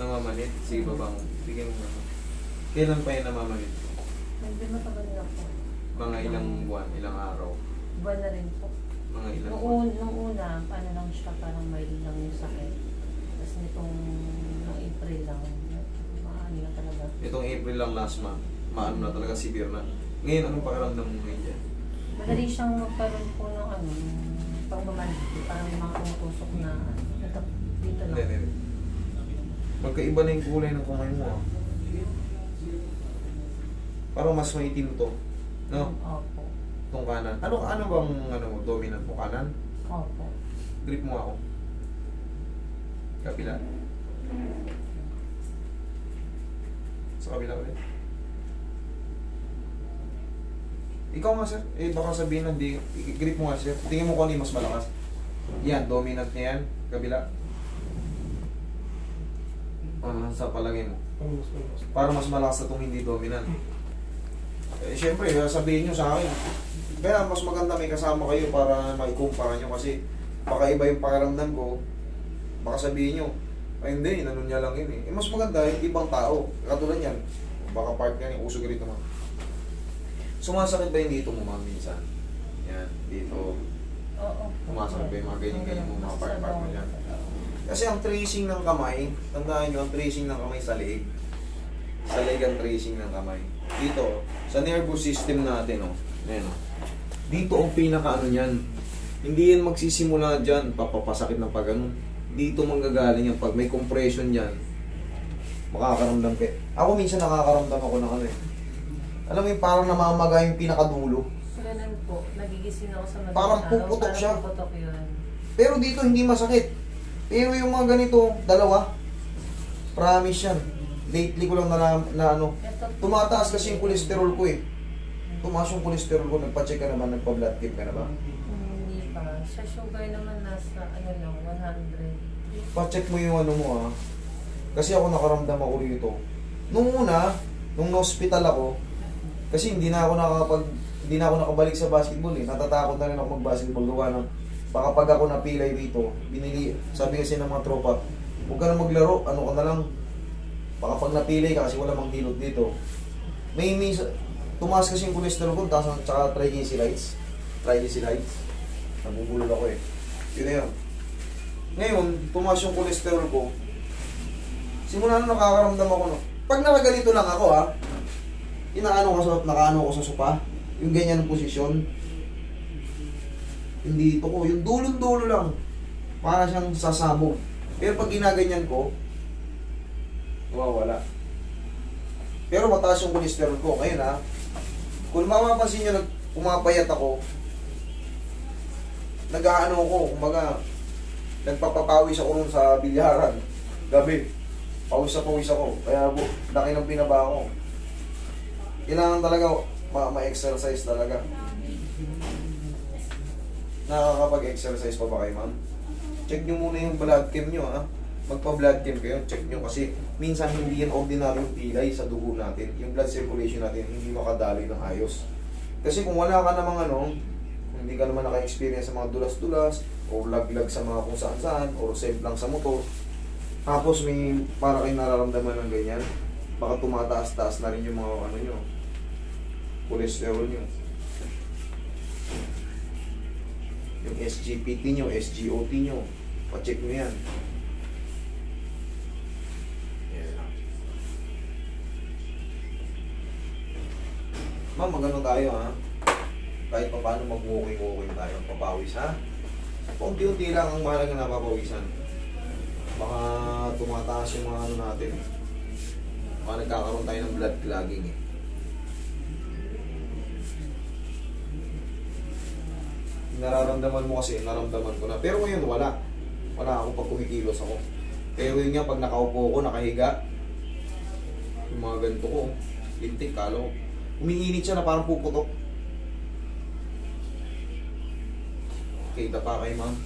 Namamalit? Sige ba bang? Bigyan mo naman. Kailan pa yung namamalit? Hindi matagal na po. Mga ilang buwan, ilang araw? Buwan na rin po. Mga ilang Nung una, paano lang siya, parang may lang yung sakit. Tapos nitong April lang, maano na talaga. Itong April lang last month, maano na talaga, severe na. Ngayon, anong pakiramdam mo ngayon dyan? Madali siyang magkaroon po ng pangmamanhid. Parang may mga tumutusok na dito lang. Hindi. Magkaiba na yung kulay ng kamay mo. Parang mas maitim to. No? Opo. Itong kanan. Ano bang dominant mo? Kanan? Opo. Grip mo ako. Kabila. Sa kabila ulit. Ikaw nga sir, baka sabihin na hindi, grip mo nga sir. Tingin mo kung ano yung mas malakas. Yan, dominant niya yan. Kabila. Sa palagay mo. Para mas malakas na itong hindi dominant. Siyempre, sabihin nyo sa akin. Kaya mas maganda may kasama kayo para maikumpara nyo kasi baka iba yung pakiramdam ko. Baka sabihin nyo, ay hindi, nanon niya lang yun eh. Mas maganda yung ibang tao. Katulad yan. Baka part nga yung usog rito ma'am. Sumasakit ba yung dito mo ma'am minsan? Yan, dito. Oo. Sumasakit ba yung mga ganyan-ganyan mo, mga part mo dyan? Kasi ang tracing ng kamay, tandaan nyo, ang tracing ng kamay sa leeg. Sa leeg ang tracing ng kamay. Dito, sa nervous system natin, oh. Ayan, oh. Dito ang pinaka-ano yan. Hindi yan magsisimula dyan, papapasakit ng pag-ganun. Dito manggagaling yan. Pag may compression dyan, makakaramdam kayo. Ako minsan nakakaramdam ako ng ano eh. Alam mo yung parang namamaga yung pinakadulo. Ganun po, nagigising ako sa madaling Parang araw, puputok siya. Parang puputok yun. Pero dito hindi masakit. Pero yung mga ganito, dalawa, promise yan. Lately ko lang na ano, tumataas kasi yung cholesterol ko eh. Tumaas yung cholesterol ko, nagpa-check ka naman, nagpa-blood tip ka na ba? Hindi pa. Sa sugar naman nasa, ano lang, 100. Pa-check mo yung ano mo ha. Kasi ako nakaramdam ako rito. Nung una, nung na-hospital ako, kasi hindi na ako nakabalik sa basketball eh. Natatakot na rin ako mag-basketball. Gawa ng, baka pag ako napilay dito, sabi kasi ng mga tropa, huwag ka na maglaro, ano ka na lang. Baka pag napilay ka kasi wala mang hilot dito. Tumaas kasi yung cholesterol ko, tsaka triglycerides. Nabubulol ako eh. Yun na yun. Ngayon, tumaas yung cholesterol ko. Simula na nakakaramdam ako no. Pag nakaganito lang ako ha, nakaano ko sa sopa, yung ganyan ng posisyon. Hindi ito ko, yung dulong-dulo lang. Para siyang sasabog. Pero pag ginaganyan ko, wala. Pero mataas yung cholesterol ko. Ngayon ha, kung mapapansin nyo, pumapayat ako, nag-aano ko, kumbaga, nagpapapawis ako rin sa bilyaran. Gabi, pawis ako. Kaya laki ng pinaba ko. Kailangan talaga ma-exercise talaga. Nakakapag-exercise pa ba kayo, ma'am? Check nyo muna yung blood chem nyo, ha? Magpa-blood chem kayo, check nyo kasi minsan hindi yan ordinaryong pilay sa dugo natin. Yung blood circulation natin hindi makadaloy ng ayos. Kasi kung wala ka namang hindi ka naman naka-experience sa mga dulas-dulas o laglag sa mga kung saan-saan o safe lang sa motor, tapos may para kayo nararamdaman ng ganyan, baka tumataas-taas na rin yung mga nyo, cholesterol nyo. Yung SGPT nyo, SGOT nyo, pa-check nyo yan. Ma'am, magano tayo ha? Kahit pa paano mag-walking tayo, papawis ha? Unti-unti lang ang mahalaga na papawisan. Baka tumataas yung mga natin. Baka nagkakaroon tayo ng blood clogging eh. Nararamdaman mo kasi, naramdaman ko na. Pero ngayon wala. Wala ako pag kumikilos ako. Pero yun nga, pag nakaupo ko, nakahiga, yung mga ganito ko, lintik, kalo. Umiinit siya na parang puputok. Kita pa kayo, ma'am.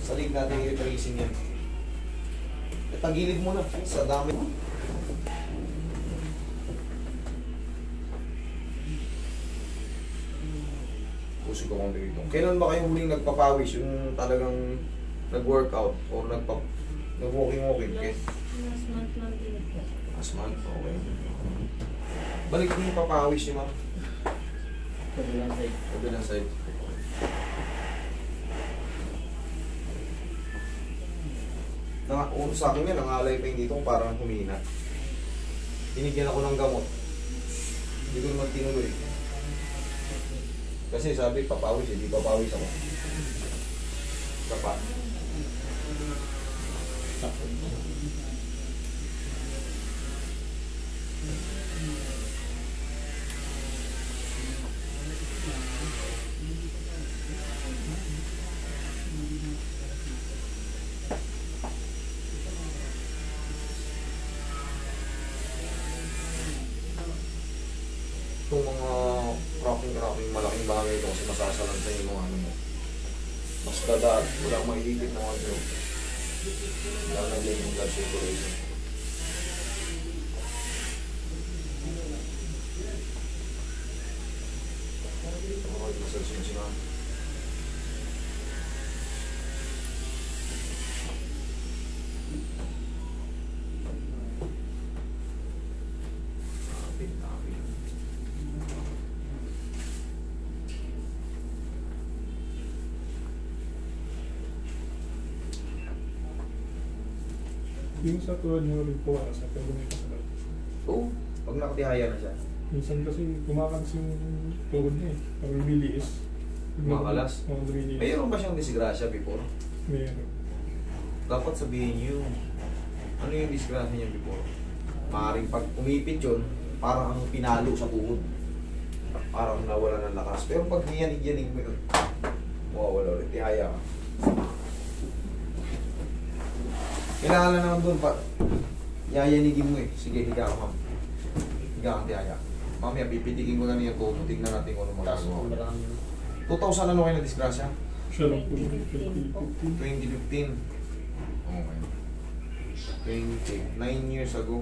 Salig natin yung tracing yan. Tagilid mo na. Sa dami. Pusig ako dito. Kailan ba kayo huling nagpapawis? Yung talagang nag-workout or nag-walking? Last month lang din ito. Last month, okay. Balik mo yung papawis niyo, ma'am. Kabilang side. Kabilang side. Sa akin yan, nangalay pa yung dito parang humina. Tinigyan ako ng gamot. Hindi ko naman tinuloy. Kasi sabi, papawis, hindi papawis ako. Sapa. Itong mga cracking, malaking bagay ito kasi masasalan sa yung mga ano mo. Mas dadaan, walang maigigit na mga joke. Lalagyan yung blood circulation. Okay, massage yun siya. Yung sa tulad nyo rin po, sa pwede may kasalat. Oo, pag nakatihaya na siya. Minsan kasi kumakalas yung tuhod niya eh. Parang biliis. Kumakalas? Oo, biliis. Mayroon ba siyang disgrasya before? Mayroon. Dapat sabihin niyo, ano yung disgrasya niya before? Maaaring pag umipit yun, parang ang pinalo sa tuhod. Parang nawala ng lakas. Pero pag niyanig-yanig mo yun, mawawala ulit. Tihaya ka. Kailangan na naman doon pa. Yayanigin mo eh. Sige, higa ka, ma'am. Higa ka, tihaya. Mamaya, pipitikin ko na niya ito. Tignan natin kung ano magagawa. 2000 ano kayo na disgrasya? Siya lang po. 2015 po. 2015. Okay. 9 years ago.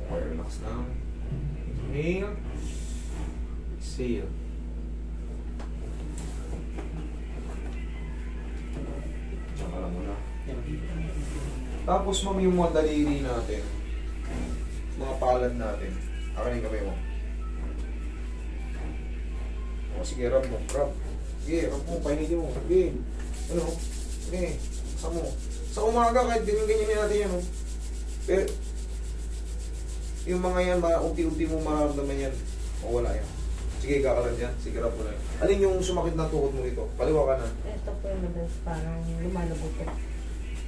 Okay, relax na. Inhale. Exhale. Diyan ka lang muna. Tapos ma'am, yung mga daliri natin, mga palad natin, akin yung kamay mo. O sige, rub mo, rub. Sige, rub mo, pahinigin mo. Sige, ano, sige, sa mo. Sa umaga, kahit ganyan-ganyan natin yan, oh. Pero, yung mga yan, unti-unti mo mararamdaman yan. O wala yan. Sige, kakalan yan. Sige, rub mo na yan. Alin yung sumakit na tuhod mo dito? Kaliwa ka na. Ito po yung madalas parang lumalagotok.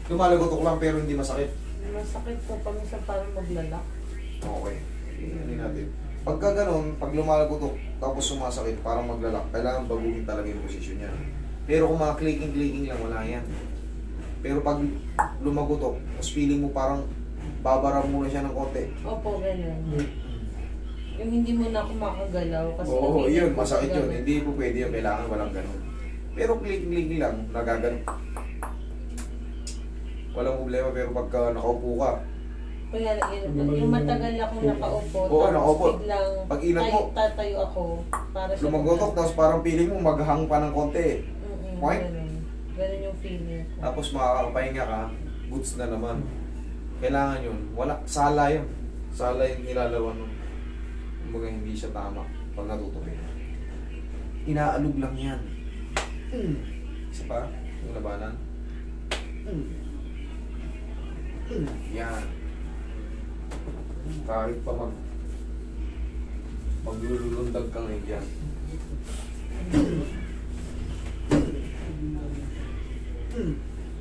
Lumalagotok lang pero hindi masakit. Masakit po paminsan parang maglalak. Okay. Tingnan natin. Pagka ganun, pag lumalagotok tapos sumasakit, parang maglalak, kailangan baguhin talaga yung posisyon niya. Pero kung mga clicking lang, wala yan. Pero pag lumagotok, tapos feeling mo parang babara muna siya ng konti. Opo, ganun. Yung hindi mo na ako makagalaw kasi Oo, napilit yun, ko masakit ganun. yun. Hindi po pwede yun, kailangan walang ganun. Pero clicking lang, nagaganon. Walang problema, pero pagka nakaupo ka, Kaya yung matagal akong nakaupo, Oo, nakaupo. biglang Pag inat mo, tatayo ako para sa lumagotok, tapos parang feeling mo maghang pa ng konti. Point. Ganun yung feeling ko. Tapos makakapahinga ka, goods na naman. Kailangan yun. Wala, sala yun. Sala yung nilalawan nun. Kumbaga hindi siya tama pag natutupi. Inaalog lang yan. Isa pa, yung labanan. Yan. Kahit pa maglulundag ka ngayon dyan.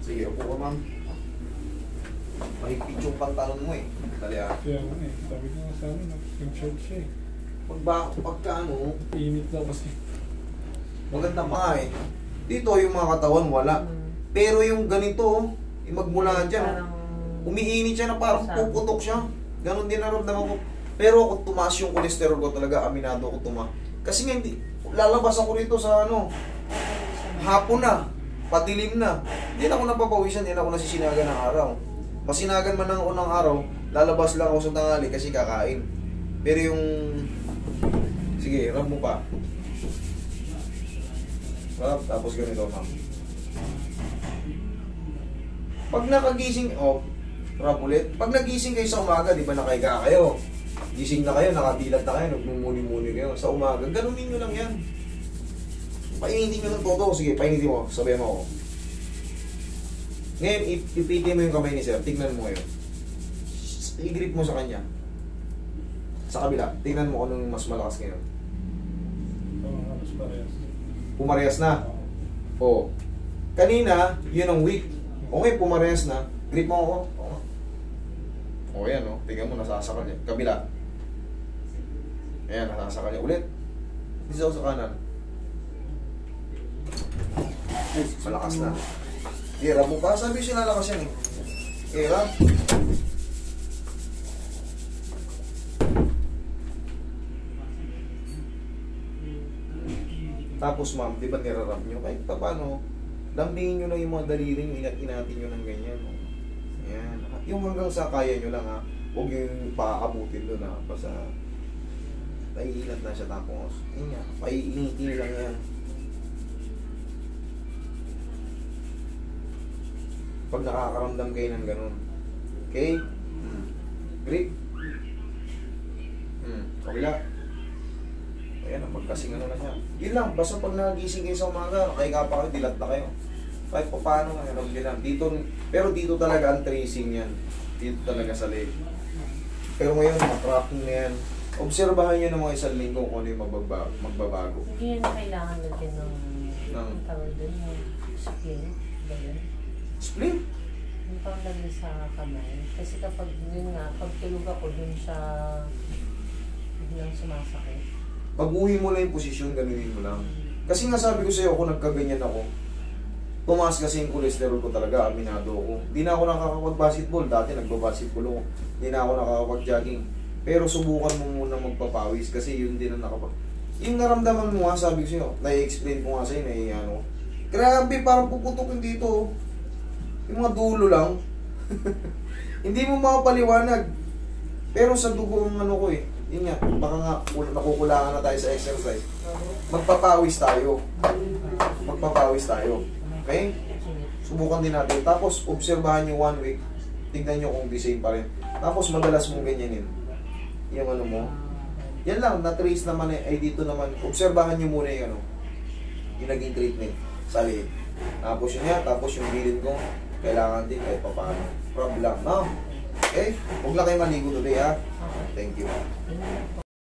Sige, upo ka, ma'am. Mahigpit yung pantalon mo eh. Dali ah. Kaya nga eh. Sabi ko nga sa amin, nag-short siya eh. Pagka ano, Init daw kasi. maganda pa eh. Dito yung mga katawan wala. Pero yung ganito, yung magmula dyan, Parang umiinit siya na parang puputok siya. Ganon din naramdaman ko. Pero kung tumaas yung cholesterol ko talaga, aminado ko Kasi nga hindi, lalabas ako rito sa ano, hapon na, patilim na. Hindi na ako napapawisan, hindi na ako nasisinagan ng araw. Masinagan man ng unang araw, lalabas lang ako sa tanghali kasi kakain. Pero yung, sige, rub mo pa. Tapos ganito, ma'am. Pag nakagising, rub ulit. Pag nagising kayo sa umaga, di ba nakahiga kayo? Gising na kayo, nakadilat na kayo, nagmumuni-muni kayo. Sa umaga, ganunin nyo lang yan. Painitin nyo ng todo. Sige, painitin mo. Sabihin mo ako. Ngayon, ipitin mo yung kamay ni sir. Tignan mo ngayon. I-grip mo sa kanya. Sa kabila. Tignan mo kung anong mas malakas ngayon. Halos parehas. Pumarehas na. Oo. Kanina, yun ang weak. Okay, pumarehas na. Grip mo ako. O yan, no? Tingnan mo, nasasakal niya. Kabila. Ayan, nasasakal niya. Ulit. Isa sa kanan. Malakas na. Ira mo pa. Sabi siya lalakas yan eh. Ira. Tapos ma'am, di ba nirarap nyo? Kahit pa paano, lambingin nyo lang yung mga daliri nyo, inat-inatin nyo ng ganyan. No? Ayan. Yung hanggang sa kaya nyo lang ha. Huwag yung paakabutin doon ha. Basta, naiinat na siya tapos. Yun nga, paiinitin lang yan. Pag nakakaramdam kayo ng ganun. Okay? Grip. Kabila. Ayan, magkasing ano na siya. Yun lang, basta pag nagising kayo sa umaga, kaya pa kayo, dilat na kayo. Kahit pa paano, alam nyo lang. Dito, pero dito talaga ang tracing yan. Dito talaga sa leg. Pero ngayon, matracking na yan. Obserbahan nyo ng mga isang linggo kung ano yung magbabago. Hindi yan kailangan natin ng tawag doon, yung skin. Ba yun? Split? Yung pang lagi sa kamay. Kasi kapag yun nga, pag tulog ako dun siya biglang sumasakit. Pag-uwi mo lang yung posisyon, ganunin mo lang. Kasi nga sabi ko sa'yo, kung nagkaganyan ako, tumaas kasi yung cholesterol ko talaga, aminado ako. Hindi na ako nakakapag-basketball. Dati nagbabasketball ako. Hindi na ako nakakapag-jogging. Pero subukan mo muna magpapawis kasi yun din ang nakapag... Yung naramdaman mo nga, sabi ko sa'yo, na-explain ko nga sa'yo, na grabe, parang puputukin dito. Yung mga dulo lang. Hindi mo makapaliwanag. Pero sa dugo ang ano ko eh. Yun nga, baka nga nakukulangan na tayo sa exercise. Magpapawis tayo. Magpapawis tayo. Okay? Subukan din natin. Tapos, obserbahan nyo 1 week. Tignan nyo kung the same pa rin. Tapos, madalas mong ganyanin. Yung ano mo. Yan lang, na-trace naman eh. Ay, dito naman. Obserbahan nyo muna yung ano. Yung naging treatment. Sa liit. Tapos yun yan. Tapos yung bilin ko. Kailangan din kahit pa paano. Problem, no? Okay? Huwag lang kayo maligo today, ha? Thank you.